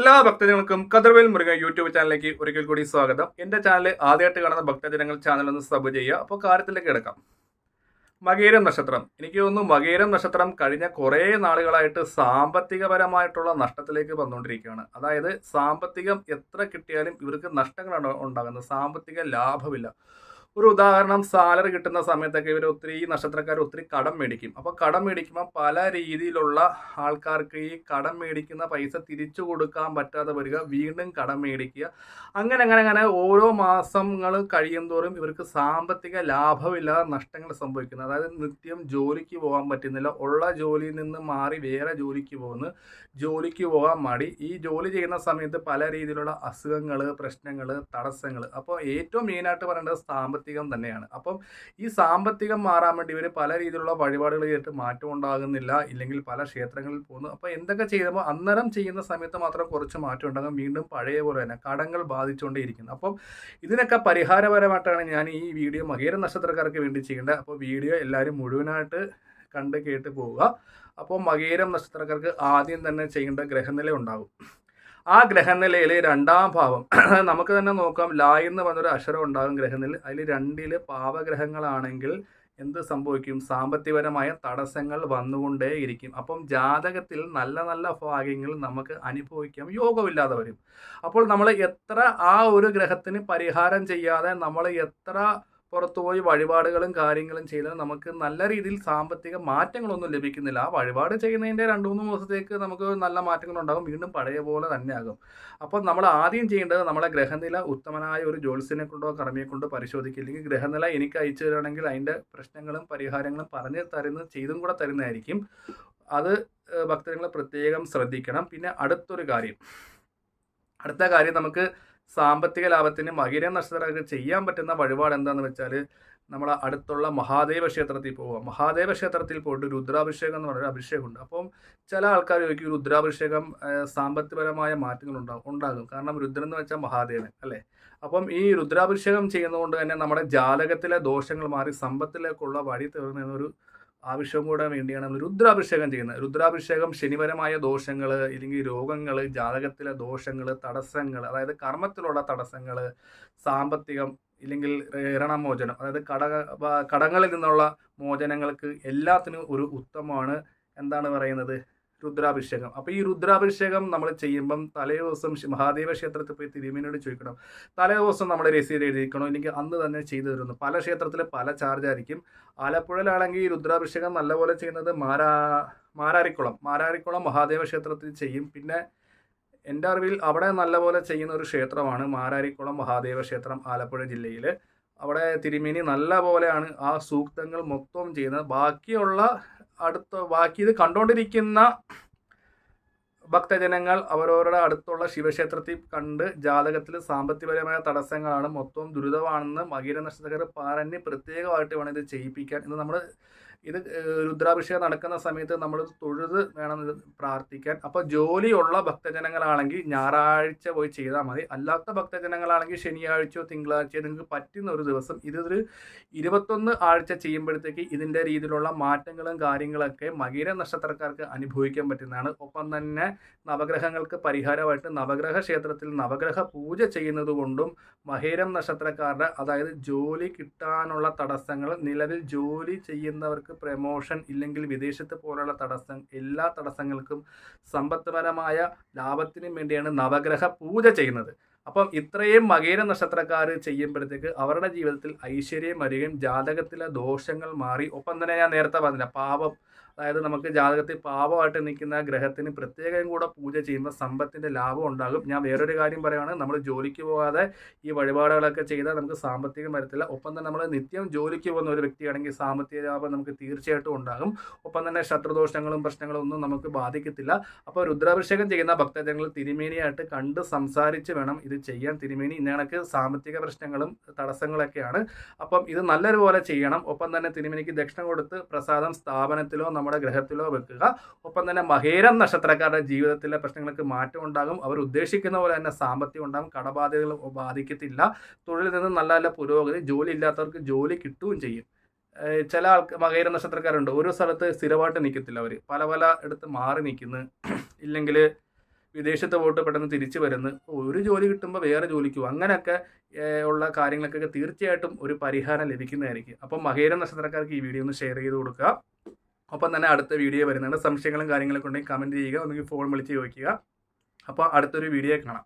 എല്ലാ ഭക്തജനങ്ങൾക്കും കതിർവേൽ മുരുകൻ യൂട്യൂബ് ചാനലിലേക്ക് ഒരിക്കൽ കൂടി സ്വാഗതം. എൻ്റെ ചാനൽ ആദ്യമായിട്ട് കാണുന്ന ഭക്തജനങ്ങൾ ചാനൽ ഒന്ന് സബ് ചെയ്യുക. അപ്പോൾ കാര്യത്തിലേക്ക് കിടക്കാം. മകയിരം നക്ഷത്രം, എനിക്ക് തോന്നുന്നു മകയിരം നക്ഷത്രം കഴിഞ്ഞ കുറേ നാളുകളായിട്ട് സാമ്പത്തികപരമായിട്ടുള്ള നഷ്ടത്തിലേക്ക് വന്നുകൊണ്ടിരിക്കുകയാണ്. അതായത് സാമ്പത്തികം എത്ര കിട്ടിയാലും ഇവർക്ക് നഷ്ടങ്ങളാണ് ഉണ്ടാകുന്നത്, സാമ്പത്തിക ലാഭമില്ല. ഒരു ഉദാഹരണം, സാലറി കിട്ടുന്ന സമയത്തൊക്കെ ഇവർ ഈ നക്ഷത്രക്കാർ ഒത്തിരി കടം മേടിക്കും. അപ്പോൾ കടം മേടിക്കുമ്പോൾ പല രീതിയിലുള്ള ആൾക്കാർക്ക് ഈ കടം മേടിക്കുന്ന പൈസ തിരിച്ചു കൊടുക്കാൻ പറ്റാതെ വരിക, വീണ്ടും കടം മേടിക്കുക, അങ്ങനെ അങ്ങനെ അങ്ങനെ ഓരോ മാസങ്ങൾ കഴിയുന്തോറും ഇവർക്ക് സാമ്പത്തിക ലാഭമില്ലാതെ നഷ്ടങ്ങൾ സംഭവിക്കുന്നത്. അതായത് നിത്യം ജോലിക്ക് പോകാൻ പറ്റുന്നില്ല, ഉള്ള ജോലിയിൽ നിന്ന് മാറി വേറെ ജോലിക്ക് പോകുന്നു, ജോലിക്ക് പോകാൻ മടി, ഈ ജോലി ചെയ്യുന്ന സമയത്ത് പല രീതിയിലുള്ള അസുഖങ്ങൾ, പ്രശ്നങ്ങൾ, തടസ്സങ്ങൾ. അപ്പോൾ ഏറ്റവും മെയിനായിട്ട് പറയേണ്ടത് സാമ്പത്തികം തന്നെയാണ്. അപ്പം ഈ സാമ്പത്തികം മാറാൻ വേണ്ടി ഇവർ പല രീതിയിലുള്ള വഴിപാടുകൾ ചെയ്തിട്ട് മാറ്റം ഉണ്ടാകുന്നില്ല, ഇല്ലെങ്കിൽ പല ക്ഷേത്രങ്ങളിൽ പോകുന്നു. അപ്പോൾ എന്തൊക്കെ ചെയ്യുമ്പോൾ അന്നേരം ചെയ്യുന്ന സമയത്ത് മാത്രം കുറച്ച് മാറ്റം ഉണ്ടാകും, വീണ്ടും പഴയ പോലെ തന്നെ കടങ്ങൾ ബാധിച്ചുകൊണ്ടേയിരിക്കുന്നു. അപ്പം ഇതിനൊക്കെ പരിഹാരപരമായിട്ടാണ് ഞാൻ ഈ വീഡിയോ മകയിര നക്ഷത്രക്കാർക്ക് വേണ്ടി ചെയ്യേണ്ടത്. അപ്പോൾ വീഡിയോ എല്ലാവരും മുഴുവനായിട്ട് കണ്ട് കേട്ട് പോവുക. അപ്പോൾ മകയിരം നക്ഷത്രക്കാർക്ക് ആദ്യം തന്നെ ചെയ്യേണ്ട ഗ്രഹനില ഉണ്ടാകും. ആ ഗ്രഹനിലയിൽ രണ്ടാം ഭാവം നമുക്ക് തന്നെ നോക്കാം. ല എന്ന് പറഞ്ഞൊരു അക്ഷരം ഉണ്ടാകും ഗ്രഹനില. അതിൽ രണ്ടില് പാവഗ്രഹങ്ങളാണെങ്കിൽ എന്ത് സംഭവിക്കും? സാമ്പത്തികപരമായ തടസ്സങ്ങൾ വന്നുകൊണ്ടേയിരിക്കും. അപ്പം ജാതകത്തിൽ നല്ല നല്ല ഭാഗ്യങ്ങൾ നമുക്ക് അനുഭവിക്കാം യോഗമില്ലാതെ വരും. അപ്പോൾ നമ്മൾ എത്ര ആ ഒരു ഗ്രഹത്തിന് പരിഹാരം ചെയ്യാതെ നമ്മൾ എത്ര പുറത്തുപോയി വഴിപാടുകളും കാര്യങ്ങളും ചെയ്താൽ നമുക്ക് നല്ല രീതിയിൽ സാമ്പത്തിക മാറ്റങ്ങളൊന്നും ലഭിക്കുന്നില്ല. ആ വഴിപാട് ചെയ്യുന്നതിൻ്റെ 2-3 ദിവസത്തേക്ക് നമുക്ക് നല്ല മാറ്റങ്ങളുണ്ടാകും, വീണ്ടും പഴയ പോലെ തന്നെ ആകും. അപ്പോൾ നമ്മൾ ആദ്യം ചെയ്യേണ്ടത് നമ്മളെ ഗ്രഹനില ഉത്തമനായ ഒരു ജ്യോത്സ്യനെ കൊണ്ടോ കർമ്മിയെ കൊണ്ടോ പരിശോധിക്കുക. ഇല്ലെങ്കിൽ ഗ്രഹനില എനിക്ക് അയച്ചു തരുകയാണെങ്കിൽ അതിൻ്റെ പ്രശ്നങ്ങളും പരിഹാരങ്ങളും പറഞ്ഞ് ചെയ്തും കൂടെ തരുന്നതായിരിക്കും. അത് ഭക്തജനങ്ങൾ പ്രത്യേകം ശ്രദ്ധിക്കണം. പിന്നെ അടുത്ത കാര്യം നമുക്ക് സാമ്പത്തിക ലാഭത്തിന് മകയിര നക്ഷത്രക്കാർക്ക് ചെയ്യാൻ പറ്റുന്ന വഴിപാട് എന്താണെന്ന് വെച്ചാൽ, നമ്മൾ അടുത്തുള്ള മഹാദേവ ക്ഷേത്രത്തിൽ പോവുക. മഹാദേവ ക്ഷേത്രത്തിൽ പോയിട്ട് രുദ്രാഭിഷേകം എന്ന് പറഞ്ഞൊരു അഭിഷേകമുണ്ട്. അപ്പം ചില ആൾക്കാർ ചോദിക്കും, രുദ്രാഭിഷേകം സാമ്പത്തികപരമായ മാറ്റങ്ങൾ ഉണ്ടാകും. കാരണം രുദ്രൻ എന്ന് വെച്ചാൽ മഹാദേവൻ അല്ലേ. അപ്പം ഈ രുദ്രാഭിഷേകം ചെയ്യുന്നതുകൊണ്ട് തന്നെ നമ്മുടെ ജാതകത്തിലെ ദോഷങ്ങൾ മാറി സമ്പത്തിലേക്കുള്ള വഴി തീർന്നൊരു ആവശ്യം കൂടെ വേണ്ടിയാണ് നമ്മൾ രുദ്രാഭിഷേകം ചെയ്യുന്നത്. രുദ്രാഭിഷേകം ശനിപരമായ ദോഷങ്ങൾ, ഇല്ലെങ്കിൽ രോഗങ്ങൾ, ജാതകത്തിലെ ദോഷങ്ങൾ, തടസ്സങ്ങൾ, അതായത് കർമ്മത്തിലുള്ള തടസ്സങ്ങൾ, സാമ്പത്തികം, ഇല്ലെങ്കിൽ ഋണമോചനം, അതായത് കടങ്ങളിൽ നിന്നുള്ള മോചനങ്ങൾക്ക് എല്ലാത്തിനും ഒരു ഉത്തമമാണ് എന്താണ് പറയുന്നത്, രുദ്രാഭിഷേകം. അപ്പോൾ ഈ രുദ്രാഭിഷേകം നമ്മൾ ചെയ്യുമ്പം തലേ ദിവസം മഹാദേവ ക്ഷേത്രത്തിൽ പോയി തിരുമേനിയോട് ചോദിക്കണം. തലേ ദിവസം നമ്മൾ രസീത് എഴുതിയിരിക്കണോ, ഇല്ലെങ്കിൽ അന്ന് തന്നെ ചെയ്തു തരുന്നു. പല ക്ഷേത്രത്തിൽ പല ചാർജ് ആയിരിക്കും. ആലപ്പുഴയിലാണെങ്കിൽ ഈ രുദ്രാഭിഷേകം നല്ലപോലെ ചെയ്യുന്നത് മാരാരിക്കുളം മഹാദേവ ക്ഷേത്രത്തിൽ ചെയ്യും. പിന്നെ എൻ്റെ അറിവിൽ അവിടെ നല്ലപോലെ ചെയ്യുന്ന ഒരു ക്ഷേത്രമാണ് മാരാരിക്കുളം മഹാദേവ ക്ഷേത്രം, ആലപ്പുഴ ജില്ലയിൽ. അവിടെ തിരുമേനി നല്ല പോലെയാണ് ആ സൂക്തങ്ങൾ മൊത്തം ചെയ്യുന്നത്. ബാക്കി ഇത് കണ്ടുകൊണ്ടിരിക്കുന്ന ഭക്തജനങ്ങൾ അവരവരുടെ അടുത്തുള്ള ശിവക്ഷേത്രത്തിൽ കണ്ട് ജാതകത്തിൽ സാമ്പത്തികപരമായ തടസ്സങ്ങളാണ്, മൊത്തം ദുരിതമാണെന്ന് മകയിര നക്ഷത്രക്കാർ പറഞ്ഞ് പ്രത്യേകമായിട്ട് വേണം ഇത് ചെയ്യിപ്പിക്കാൻ. ഇത് രുദ്രാഭിഷേകം നടക്കുന്ന സമയത്ത് നമ്മൾ തൊഴുത് വേണം ഇത് പ്രാർത്ഥിക്കാൻ. അപ്പോൾ ജോലിയുള്ള ഭക്തജനങ്ങളാണെങ്കിൽ ഞായറാഴ്ച പോയി ചെയ്താൽ മതി. അല്ലാത്ത ഭക്തജനങ്ങളാണെങ്കിൽ ശനിയാഴ്ചയോ തിങ്കളാഴ്ചയോ നിങ്ങൾക്ക് പറ്റുന്ന ഒരു ദിവസം ഇതൊരു 21 ആഴ്ച ചെയ്യുമ്പോഴത്തേക്ക് ഇതിൻ്റെ രീതിയിലുള്ള മാറ്റങ്ങളും കാര്യങ്ങളൊക്കെ മകയിര നക്ഷത്രക്കാർക്ക് അനുഭവിക്കാൻ പറ്റുന്നതാണ്. ഒപ്പം തന്നെ നവഗ്രഹങ്ങൾക്ക് പരിഹാരമായിട്ട് നവഗ്രഹ ക്ഷേത്രത്തിൽ നവഗ്രഹ പൂജ ചെയ്യുന്നത് കൊണ്ടും മകയിരം നക്ഷത്രക്കാരുടെ, അതായത് ജോലി കിട്ടാനുള്ള തടസ്സങ്ങൾ, നിലവിൽ ജോലി ചെയ്യുന്നവർക്ക് പ്രമോഷൻ, ഇല്ലെങ്കിൽ വിദേശത്ത് പോലുള്ള എല്ലാ തടസ്സങ്ങൾക്കും സമ്പത്പരമായ ലാഭത്തിനും വേണ്ടിയാണ് നവഗ്രഹ പൂജ ചെയ്യുന്നത്. അപ്പം ഇത്രയും മകയിര നക്ഷത്രക്കാർ ചെയ്യുമ്പോഴത്തേക്ക് അവരുടെ ജീവിതത്തിൽ ഐശ്വര്യം വരികയും ജാതകത്തിലെ ദോഷങ്ങൾ മാറി, ഒപ്പം തന്നെ ഞാൻ നേരത്തെ പറഞ്ഞില്ല പാപം, അതായത് നമുക്ക് ജാതകത്തിൽ പാപമായിട്ട് നിൽക്കുന്ന ഗ്രഹത്തിന് പ്രത്യേകം കൂടെ പൂജ ചെയ്യുമ്പോൾ സമ്പത്തിൻ്റെ ലാഭം ഉണ്ടാകും. ഞാൻ വേറൊരു കാര്യം പറയുകയാണ്, നമ്മൾ ജോലിക്ക് പോകാതെ ഈ വഴിപാടുകളൊക്കെ ചെയ്താൽ നമുക്ക് സാമ്പത്തികം വരത്തില്ല. ഒപ്പം തന്നെ നമ്മൾ നിത്യം ജോലിക്ക് പോകുന്ന ഒരു വ്യക്തിയാണെങ്കിൽ സാമ്പത്തിക ലാഭം നമുക്ക് തീർച്ചയായിട്ടും ഉണ്ടാകും. ഒപ്പം തന്നെ ശത്രുദോഷങ്ങളും പ്രശ്നങ്ങളും ഒന്നും നമുക്ക് ബാധിക്കത്തില്ല. അപ്പോൾ രുദ്രാഭിഷേകം ചെയ്യുന്ന ഭക്തജനങ്ങൾ തിരുമേനിയായിട്ട് കണ്ട് സംസാരിച്ച് വേണം ഇത് ചെയ്യാൻ. തിരുമേനി ഇന്ന കണക്ക് സാമ്പത്തിക പ്രശ്നങ്ങളും തടസ്സങ്ങളൊക്കെയാണ്, അപ്പം ഇത് നല്ലൊരു പോലെ ചെയ്യണം. ഒപ്പം തന്നെ തിരുമേനിക്ക് ദക്ഷിണ കൊടുത്ത് പ്രസാദം സ്ഥാപനത്തിലോ നമ്മുടെ ഗ്രഹത്തിലോ വെക്കുക. ഒപ്പം തന്നെ മകയിരം നക്ഷത്രക്കാരുടെ ജീവിതത്തിലെ പ്രശ്നങ്ങൾക്ക് മാറ്റം ഉണ്ടാകും. അവർ ഉദ്ദേശിക്കുന്ന പോലെ തന്നെ സാമ്പത്തികം ഉണ്ടാകും, കടബാധ്യതകൾ ബാധിക്കത്തില്ല, തൊഴിലിൽ നിന്ന് നല്ല നല്ല പുരോഗതി, ജോലി ഇല്ലാത്തവർക്ക് ജോലി കിട്ടുകയും ചെയ്യും. ചില മകയിര നക്ഷത്രക്കാരുണ്ട്, ഒരു സ്ഥലത്ത് സ്ഥിരമായിട്ട് നിൽക്കത്തില്ല, അവർ പല ഇടത്ത് മാറി നിൽക്കുന്നു, ഇല്ലെങ്കിൽ വിദേശത്ത് പോയിട്ട് പെട്ടെന്ന് തിരിച്ചു വരുന്നു, ഒരു ജോലി കിട്ടുമ്പോൾ വേറെ ജോലിക്ക് പോകും, അങ്ങനെയൊക്കെ ഉള്ള കാര്യങ്ങൾക്കൊക്കെ തീർച്ചയായിട്ടും ഒരു പരിഹാരം ലഭിക്കുന്നതായിരിക്കും. അപ്പം മകയിരം നക്ഷത്രക്കാർക്ക് ഈ വീഡിയോ ഒന്ന് ഷെയർ ചെയ്ത് കൊടുക്കുക. ഒപ്പം തന്നെ അടുത്ത വീഡിയോ വരുന്നുണ്ട്. സംശയങ്ങളും കാര്യങ്ങളൊക്കെ ഉണ്ടെങ്കിൽ കമൻറ്റ് ചെയ്യുക, ഒന്നെങ്കിൽ ഫോൺ വിളിച്ച് ചോദിക്കുക. അപ്പോൾ അടുത്തൊരു വീഡിയോ കാണാം.